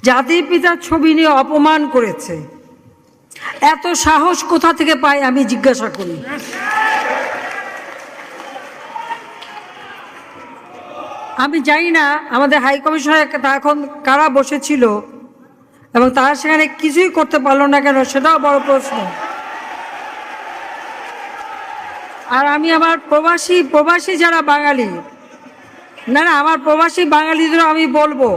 জাতির পিতার ছবি নিয়ে অপমান করেছে। এত সাহস কোথা থেকে পায় আমি জিজ্ঞাসা করি। আমি জানি না আমাদের হাই কমিশনার এখন কারা বসেছিল এবং তারা সেখানে কিছুই করতে পারলো না কেন, সেটাও বড় প্রশ্ন। আর আমি আমার প্রবাসী যারা বাঙালি, না আমার প্রবাসী বাঙালিদেরও আমি বলবো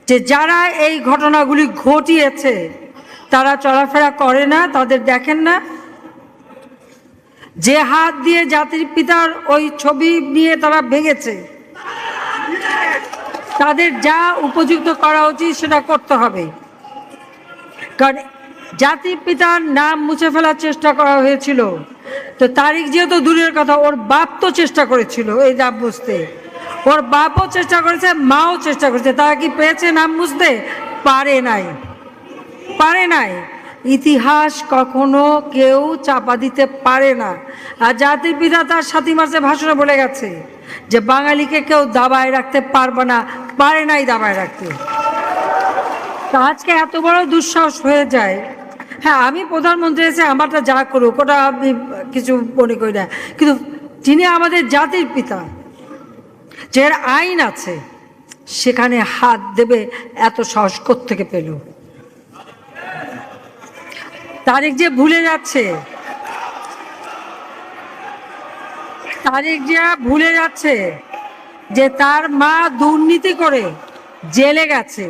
যে যারা এই ঘটনাগুলি ঘটিয়েছে তারা চলাফেরা করে না, তাদের দেখেন না। যে হাত দিয়ে জাতির পিতার ওই ছবি নিয়ে তারা ভেঙেছে, তাদের যা উপযুক্ত করা উচিত সেটা করতে হবে। কারণ জাতির পিতার নাম মুছে ফেলার চেষ্টা করা হয়েছিল, তো তারিখ যেহেতু দূরের কথা, ওর বাপ তো চেষ্টা করেছিল এই নাম মুছতে, ওর বাপও চেষ্টা করেছে, মাও চেষ্টা করেছে। তারা কি পেয়েছে নাম মুছতে? পারে নাই। ইতিহাস কখনো কেউ চাপা দিতে পারে না। আর জাতির পিতা তার 7 মার্চে ভাষণে বলে গেছে যে বাঙালিকে কেউ দাবায় রাখতে পারবে না, পারে নাই দাবায় রাখতে। তা আজকে এত বড় দুঃসাহস হয়ে যায়। হ্যাঁ, আমি প্রধানমন্ত্রী এসে আমারটা যা করুক ওটা আমি কিছু মনে করি না, কিন্তু যিনি আমাদের জাতির পিতা, যার আইন আছে, সেখানে হাত দেবে এত সাহস কোত্থেকে পেল? তারিখ যে ভুলে যাচ্ছে যে তার মা দুর্নীতি করে জেলে গেছে।